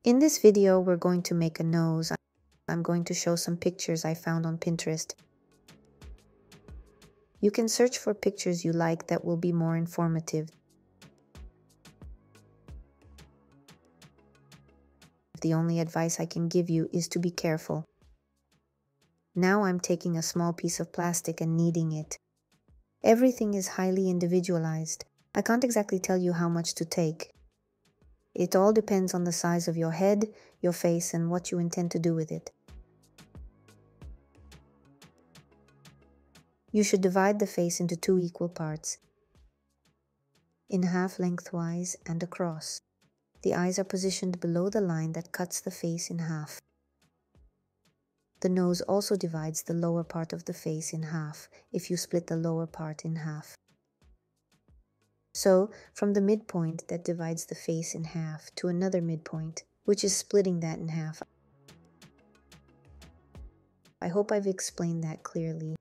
In this video, we're going to make a nose. I'm going to show some pictures I found on Pinterest. You can search for pictures you like that will be more informative. The only advice I can give you is to be careful. Now I'm taking a small piece of plastic and kneading it. Everything is highly individualized. I can't exactly tell you how much to take. It all depends on the size of your head, your face, and what you intend to do with it. You should divide the face into 2 equal parts, in half lengthwise and across. The eyes are positioned below the line that cuts the face in half. The nose also divides the lower part of the face in half if you split the lower part in half. So, from the midpoint that divides the face in half to another midpoint, which is splitting that in half. I hope I've explained that clearly.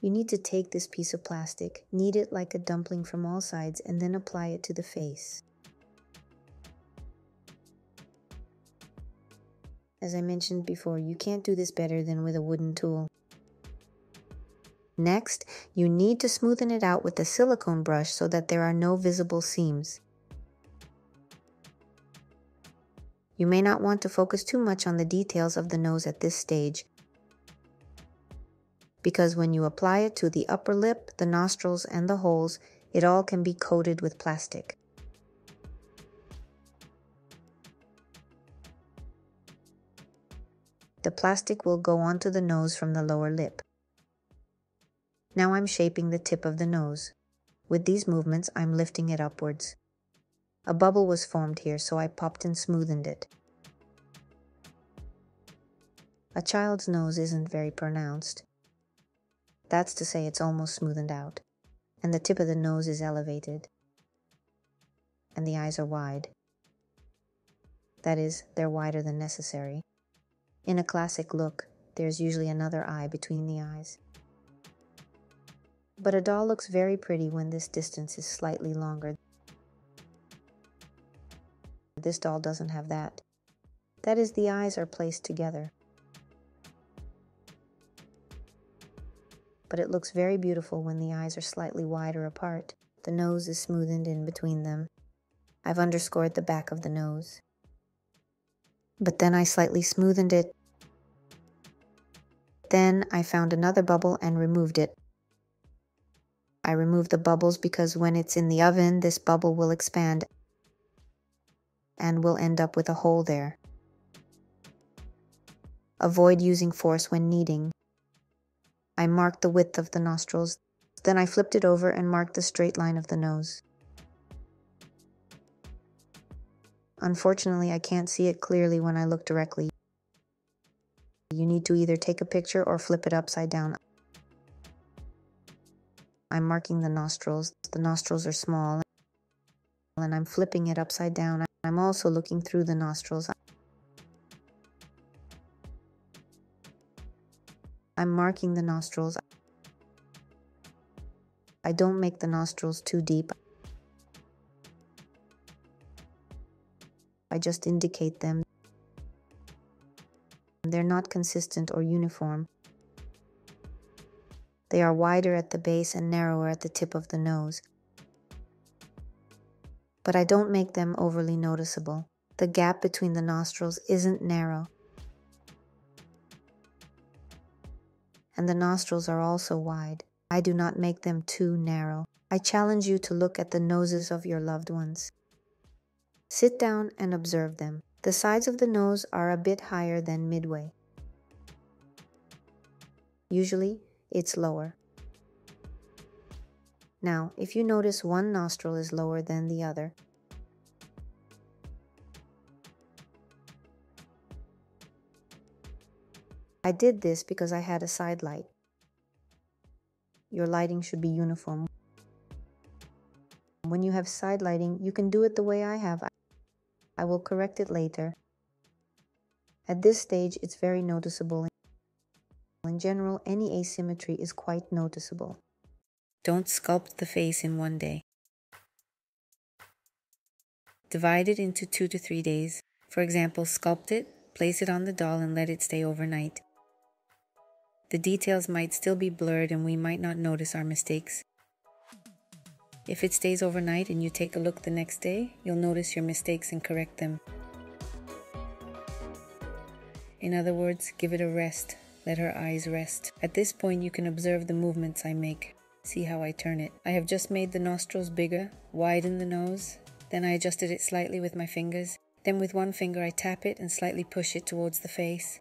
You need to take this piece of plastic, knead it like a dumpling from all sides, and then apply it to the face. As I mentioned before, you can't do this better than with a wooden tool. Next, you need to smoothen it out with a silicone brush so that there are no visible seams. You may not want to focus too much on the details of the nose at this stage, because when you apply it to the upper lip, the nostrils, and the holes, it all can be coated with plastic. The plastic will go onto the nose from the lower lip. Now I'm shaping the tip of the nose. With these movements, I'm lifting it upwards. A bubble was formed here, so I popped and smoothened it. A child's nose isn't very pronounced. That's to say, it's almost smoothened out, and the tip of the nose is elevated, and the eyes are wide. That is, they're wider than necessary. In a classic look, there's usually another eye between the eyes. But a doll looks very pretty when this distance is slightly longer. This doll doesn't have that. That is, the eyes are placed together. But it looks very beautiful when the eyes are slightly wider apart. The nose is smoothened in between them. I've underscored the back of the nose. But then I slightly smoothened it. Then I found another bubble and removed it. I removed the bubbles because when it's in the oven, this bubble will expand and will end up with a hole there. Avoid using force when kneading. I marked the width of the nostrils, then I flipped it over and marked the straight line of the nose. Unfortunately, I can't see it clearly when I look directly. You need to either take a picture or flip it upside down. I'm marking the nostrils. The nostrils are small, and I'm flipping it upside down. I'm also looking through the nostrils. I'm marking the nostrils. I don't make the nostrils too deep. I just indicate them. They're not consistent or uniform. They are wider at the base and narrower at the tip of the nose. But I don't make them overly noticeable. The gap between the nostrils isn't narrow. And the nostrils are also wide. I do not make them too narrow. I challenge you to look at the noses of your loved ones. Sit down and observe them. The sides of the nose are a bit higher than midway. Usually, it's lower. Now, if you notice one nostril is lower than the other, I did this because I had a side light. Your lighting should be uniform. When you have side lighting, you can do it the way I have. I will correct it later. At this stage, it's very noticeable. In general, any asymmetry is quite noticeable. Don't sculpt the face in one day. Divide it into 2 to 3 days. For example, sculpt it, place it on the doll, and let it stay overnight. The details might still be blurred and we might not notice our mistakes. If it stays overnight and you take a look the next day, you'll notice your mistakes and correct them. In other words, give it a rest. Let her eyes rest. At this point, you can observe the movements I make. See how I turn it. I have just made the nostrils bigger, widen the nose, then I adjusted it slightly with my fingers. Then with one finger I tap it and slightly push it towards the face.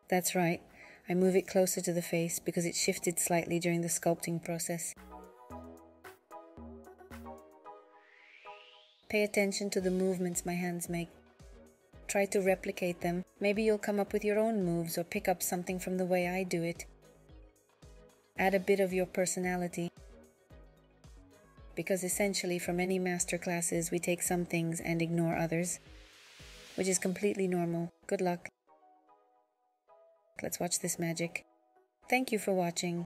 That's right, I move it closer to the face because it shifted slightly during the sculpting process. Pay attention to the movements my hands make. Try to replicate them. Maybe you'll come up with your own moves or pick up something from the way I do it. Add a bit of your personality. Because essentially from any master classes we take some things and ignore others, which is completely normal. Good luck. Let's watch this magic. Thank you for watching.